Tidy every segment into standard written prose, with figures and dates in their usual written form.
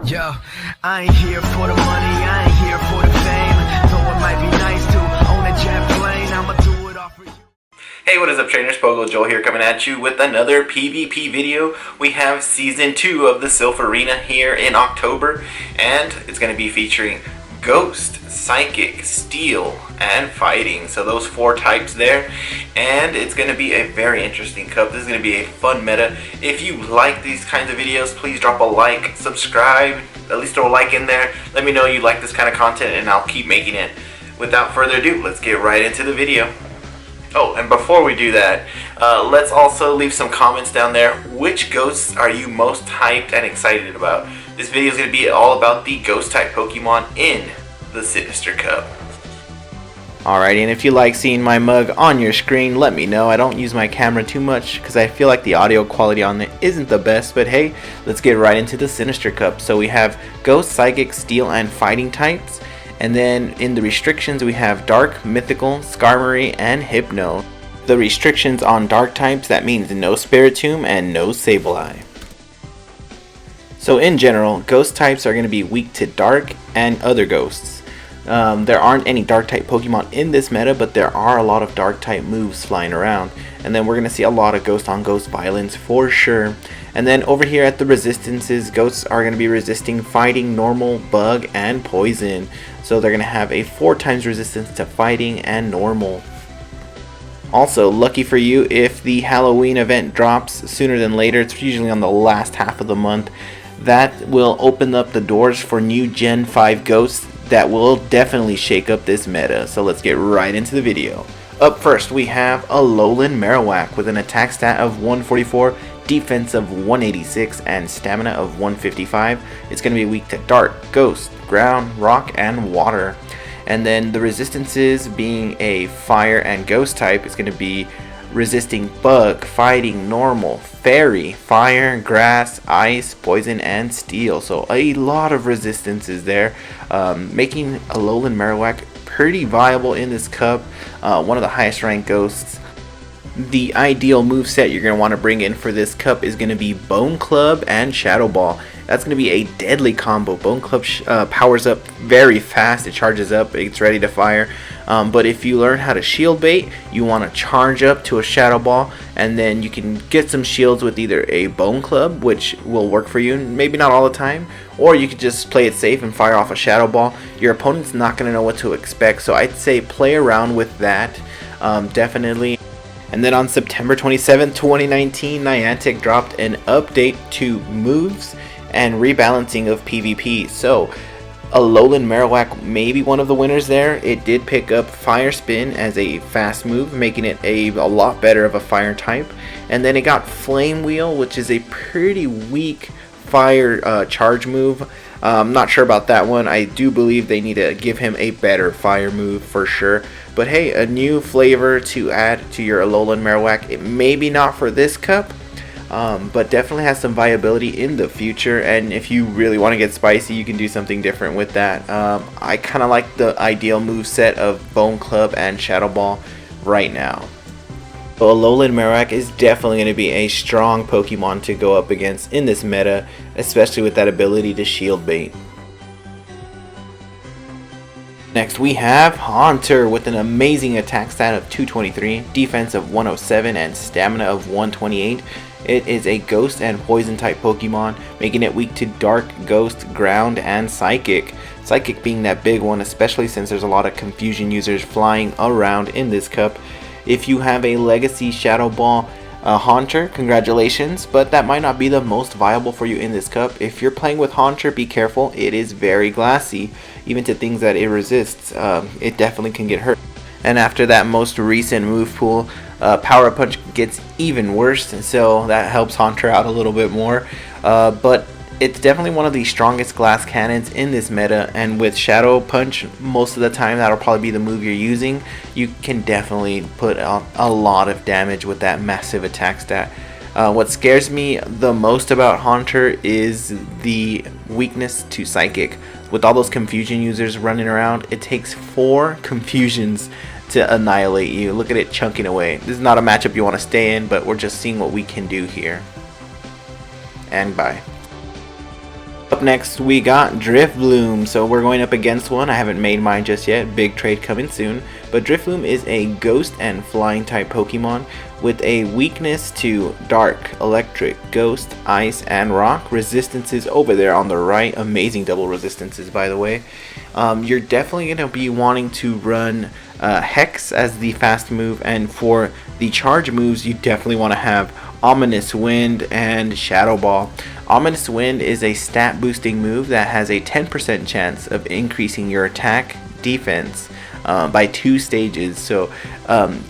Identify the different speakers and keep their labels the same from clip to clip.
Speaker 1: Yo, I ain't here for the money, I ain't here for the fame. Though it might be nice to own a jet plane, I'ma do it all for you.
Speaker 2: Hey, what is up, trainers? PoGo Joel here, coming at you with another PvP video. We have Season 2 of the Silph Arena here in October, and it's going to be featuring Ghost, Psychic, Steel, and Fighting. So those 4 types there, and it's going to be a very interesting cup. This is going to be a fun meta. If you like these kinds of videos, please drop a like, subscribe, at least throw a like in there. Let me know you like this kind of content, and I'll keep making it. Without further ado, let's get right into the video. Oh, and before we do that, let's also leave some comments down there. Which ghosts are you most hyped and excited about? This video is going to be all about the ghost type Pokemon in the Sinister Cup. Alrighty, and if you like seeing my mug on your screen, let me know. I don't use my camera too much because I feel like the audio quality on it isn't the best, but hey, let's get right into the Sinister Cup. So we have Ghost, Psychic, Steel, and Fighting types. And then in the restrictions we have Dark, Mythical, Skarmory, and Hypno. The restrictions on Dark types, that means no Spiritomb and no Sableye. So in general, Ghost types are going to be weak to Dark and other Ghosts. There aren't any Dark type Pokemon in this meta, but there are a lot of Dark type moves flying around. And then we're going to see a lot of Ghost on Ghost violence for sure. And then over here at the resistances, Ghosts are going to be resisting Fighting, Normal, Bug, and Poison. So they're going to have a 4 times resistance to Fighting and Normal. Also, lucky for you, if the Halloween event drops sooner than later, it's usually on the last half of the month, that will open up the doors for new Gen 5 Ghosts that will definitely shake up this meta. So let's get right into the video. Up first, we have a Alolan Marowak with an attack stat of 144, defense of 186, and stamina of 155. It's going to be weak to Dark, Ghost, Ground, Rock, and Water. And then the resistances, being a Fire and Ghost type, is going to be resisting Bug, Fighting, Normal, Fairy, Fire, Grass, Ice, Poison, and Steel. So a lot of resistances there, making Alolan Marowak pretty viable in this cup. One of the highest ranked Ghosts. The ideal moveset you're going to want to bring in for this cup is going to be Bone Club and Shadow Ball. That's going to be a deadly combo. Bone Club powers up very fast. It charges up. It's ready to fire. But if you learn how to shield bait, you want to charge up to a Shadow Ball, and then you can get some shields with either a Bone Club, which will work for you, maybe not all the time, or you could just play it safe and fire off a Shadow Ball. Your opponent's not going to know what to expect, so I'd say play around with that, definitely. And then on September 27, 2019, Niantic dropped an update to moves and rebalancing of PvP. So Alolan Marowak may be one of the winners there. It did pick up Fire Spin as a fast move, making it a lot better of a fire type. And then it got Flame Wheel, which is a pretty weak fire charge move. I'm not sure about that one. I do believe they need to give him a better fire move for sure. But hey, a new flavor to add to your Alolan Marowak. It may be not for this cup, but definitely has some viability in the future. And if you really want to get spicy, you can do something different with that. I kind of like the ideal moveset of Bone Club and Shadow Ball right now. So Alolan Marowak is definitely going to be a strong Pokemon to go up against in this meta, especially with that ability to shield bait. Next we have Haunter with an amazing attack stat of 223, defense of 107, and stamina of 128. It is a Ghost and Poison type Pokemon, making it weak to Dark, Ghost, Ground, and Psychic. Psychic being that big one, especially since there's a lot of confusion users flying around in this cup. If you have a Legacy Shadow Ball Haunter, congratulations, but that might not be the most viable for you in this cup. If you're playing with Haunter, be careful. It is very glassy, even to things that it resists. It definitely can get hurt. And after that most recent move pool, Power Punch gets even worse, so that helps Haunter out a little bit more. But it's definitely one of the strongest glass cannons in this meta, and with Shadow Punch, most of the time that'll probably be the move you're using. You can definitely put out a lot of damage with that massive attack stat. What scares me the most about Haunter is the weakness to Psychic. With all those confusion users running around, it takes 4 confusions to annihilate you. Look at it chunking away. This is not a matchup you want to stay in, but we're just seeing what we can do here. And bye. Up next we got Drifloon, so we're going up against one. I haven't made mine just yet, big trade coming soon. But Drifloon is a ghost and flying type Pokemon with a weakness to dark, electric, ghost, ice, and rock. Resistances over there on the right, amazing double resistances by the way. You're definitely going to be wanting to run Hex as the fast move, and for the charge moves you definitely want to have Ominous Wind and Shadow Ball. Ominous Wind is a stat boosting move that has a 10% chance of increasing your attack defense by 2 stages, so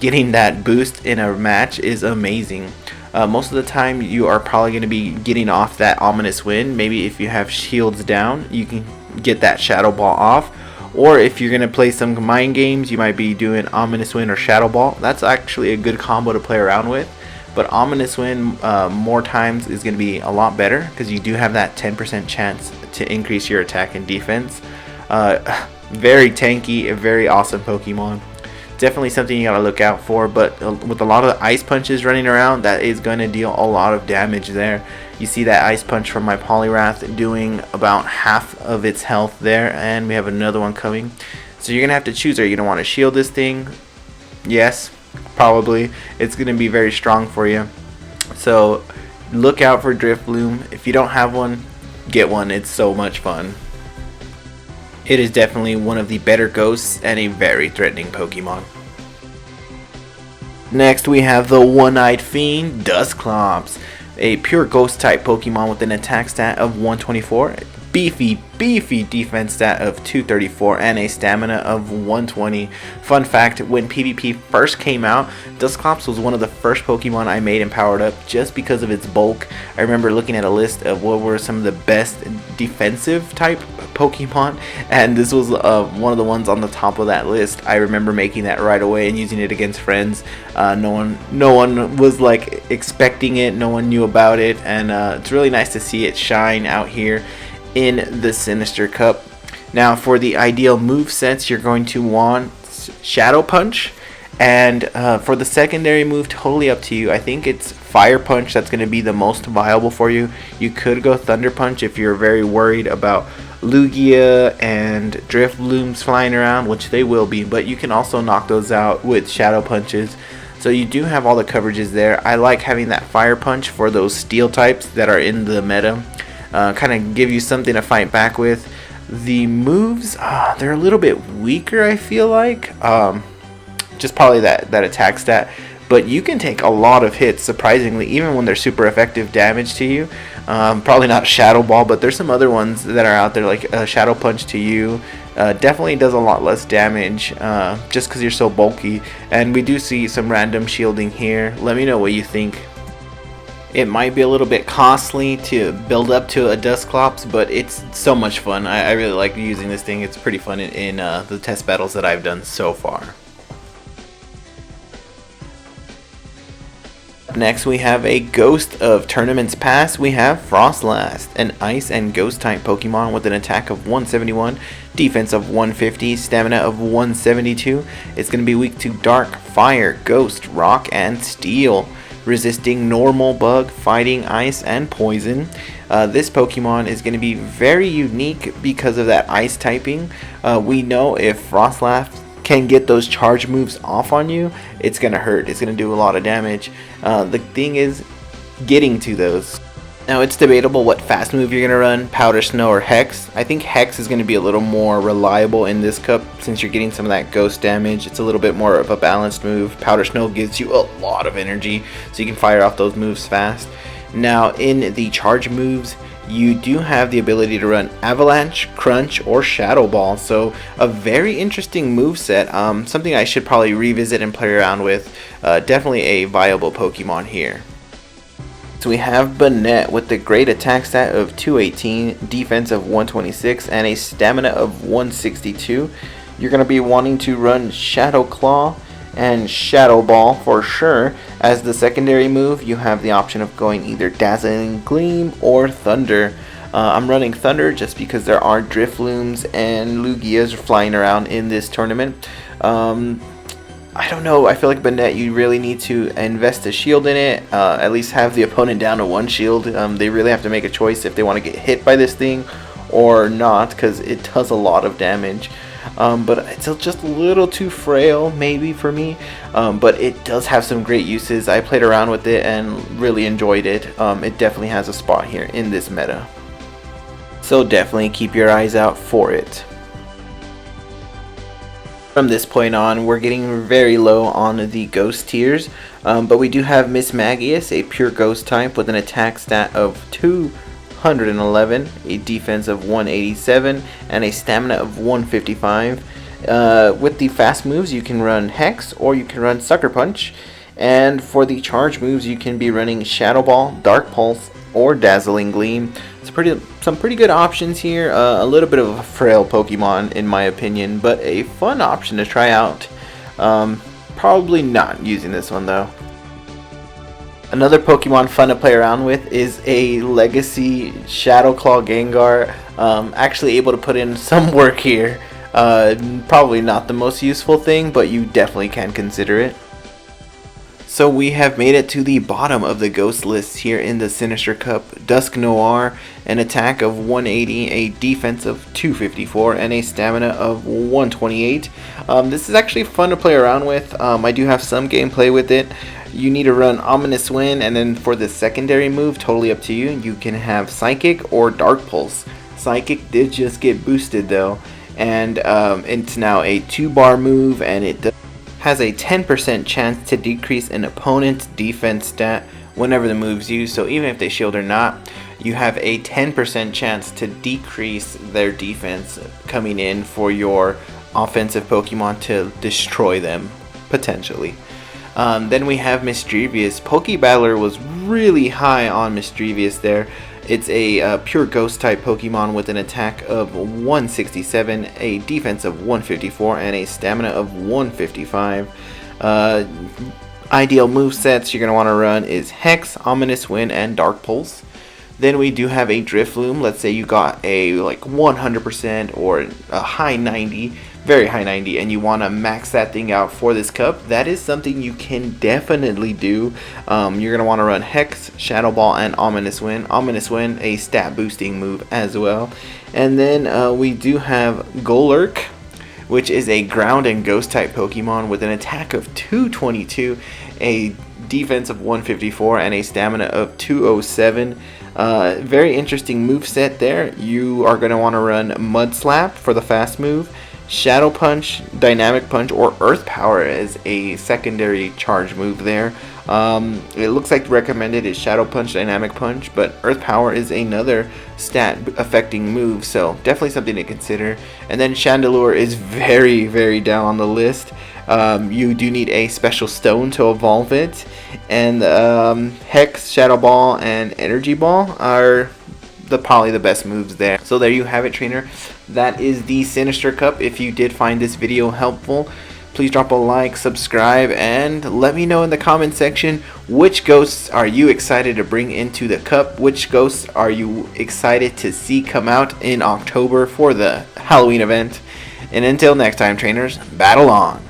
Speaker 2: getting that boost in a match is amazing. Most of the time you are probably going to be getting off that Ominous Wind. Maybe if you have shields down you can get that Shadow Ball off, or if you're going to play some mind games you might be doing Ominous Wind or Shadow Ball. That's actually a good combo to play around with. But Ominous Wind more times is going to be a lot better because you do have that 10% chance to increase your attack and defense. Very tanky, a very awesome Pokemon. Definitely something you gotta look out for, but with a lot of the ice punches running around, that is going to deal a lot of damage there. You see that ice punch from my Poliwrath doing about half of its health there, and we have another one coming. So you're going to have to choose. Are you going to want to shield this thing? Yes, probably. It's going to be very strong for you. So look out for Drifloon. If you don't have one, get one. It's so much fun. It is definitely one of the better ghosts and a very threatening Pokemon. Next we have the One-Eyed Fiend, Dusclops, a pure ghost type Pokemon with an attack stat of 124, beefy defense stat of 234, and a stamina of 120. Fun fact, when PvP first came out, Dusclops was one of the first Pokemon I made and powered up just because of its bulk. I remember looking at a list of what were some of the best defensive type Pokemon, and this was one of the ones on the top of that list. I remember making that right away and using it against friends. No one was like expecting it, no one knew about it, and it's really nice to see it shine out here in the Sinister Cup. Now for the ideal move sets, you're going to want Shadow Punch, and for the secondary move, totally up to you. I think it's Fire Punch that's going to be the most viable for you. You could go Thunder Punch if you're very worried about Lugia and Drifloons flying around, which they will be, but you can also knock those out with Shadow Punches. So you do have all the coverages there. I like having that Fire Punch for those steel types that are in the meta. Kind of give you something to fight back with. The moves, they're a little bit weaker, I feel like. Just probably that attack stat. But you can take a lot of hits, surprisingly, even when they're super effective damage to you. Probably not Shadow Ball, but there's some other ones that are out there, like Shadow Punch to you. Definitely does a lot less damage just because you're so bulky. And we do see some random shielding here. Let me know what you think. It might be a little bit costly to build up to a Dusclops, but it's so much fun. I really like using this thing. It's pretty fun in the test battles that I've done so far. Next we have a ghost of tournaments past. We have Frostlast, an ice and ghost type Pokemon with an attack of 171, defense of 150, stamina of 172. It's going to be weak to dark, fire, ghost, rock, and steel. Resisting normal, bug, fighting, ice, and poison. This Pokemon is going to be very unique because of that ice typing. We know if Frostlast can get those charge moves off on you, it's going to hurt. It's going to do a lot of damage. The thing is getting to those. Now it's debatable what fast move you're going to run, Powder Snow or Hex. I think Hex is going to be a little more reliable in this cup since you're getting some of that ghost damage. It's a little bit more of a balanced move. Powder Snow gives you a lot of energy, so you can fire off those moves fast. Now in the charge moves, you do have the ability to run Avalanche, Crunch, or Shadow Ball. So a very interesting move set. Something I should probably revisit and play around with. Definitely a viable Pokemon here. So we have Banette with the great attack stat of 218, defense of 126, and a stamina of 162. You're going to be wanting to run Shadow Claw and Shadow Ball for sure. As the secondary move, you have the option of going either Dazzling Gleam or Thunder. I'm running Thunder just because there are Drifloons and Lugias flying around in this tournament. I don't know, I feel like Banette, you really need to invest a shield in it, at least have the opponent down to 1 shield. They really have to make a choice if they want to get hit by this thing or not, because it does a lot of damage. But it's just a little too frail maybe for me, but it does have some great uses. I played around with it and really enjoyed it. It definitely has a spot here in this meta, so definitely keep your eyes out for it. From this point on, we're getting very low on the ghost tiers, but we do have Miss Magius, a pure ghost type with an attack stat of 211, a defense of 187, and a stamina of 155. With the fast moves, you can run Hex or you can run Sucker Punch, and for the charge moves, you can be running Shadow Ball, Dark Pulse, or Dazzling Gleam. Some pretty good options here. A little bit of a frail Pokemon in my opinion, but a fun option to try out. Probably not using this one though. Another Pokemon fun to play around with is a Legacy Shadow Claw Gengar. Actually able to put in some work here. Probably not the most useful thing, but you definitely can consider it. So we have made it to the bottom of the ghost list here in the Sinister Cup. Dusk Noir, an attack of 180, a defense of 254, and a stamina of 128. This is actually fun to play around with. I do have some gameplay with it. You need to run Ominous Wind, and then for the secondary move, totally up to you, you can have Psychic or Dark Pulse. Psychic did just get boosted though, and it's now a 2-bar move, and it has a 10% chance to decrease an opponent's defense stat whenever the move's used. So even if they shield or not, you have a 10% chance to decrease their defense coming in for your offensive Pokemon to destroy them, potentially. Then we have Misdreavus. Pokebattler was really high on Misdreavus there. It's a pure ghost type Pokemon with an attack of 167, a defense of 154, and a stamina of 155. Ideal movesets you're going to want to run is Hex, Ominous Wind, and Dark Pulse. Then we do have a Drifloon. Let's say you got a like 100% or a high 90, very high 90, and you want to max that thing out for this cup. That is something you can definitely do. You're going to want to run Hex, Shadow Ball, and Ominous Wind. Ominous Wind, a stat boosting move as well. And then we do have Golurk, which is a ground and ghost type Pokemon with an attack of 222, a defense of 154, and a stamina of 207. Very interesting move set there. You are going to want to run Mud Slap for the fast move, Shadow Punch, Dynamic Punch, or Earth Power as a secondary charge move there. It looks like recommended is Shadow Punch, Dynamic Punch, but Earth Power is another stat affecting move, so definitely something to consider. And then Chandelure is very, very down on the list. You do need a special stone to evolve it, and Hex, Shadow Ball, and Energy Ball are probably the best moves there. So there you have it, trainer. That is the Sinister Cup. If you did find this video helpful, please drop a like, subscribe, and let me know in the comment section which ghosts are you excited to bring into the cup, which ghosts are you excited to see come out in October for the Halloween event. And until next time, trainers, battle on!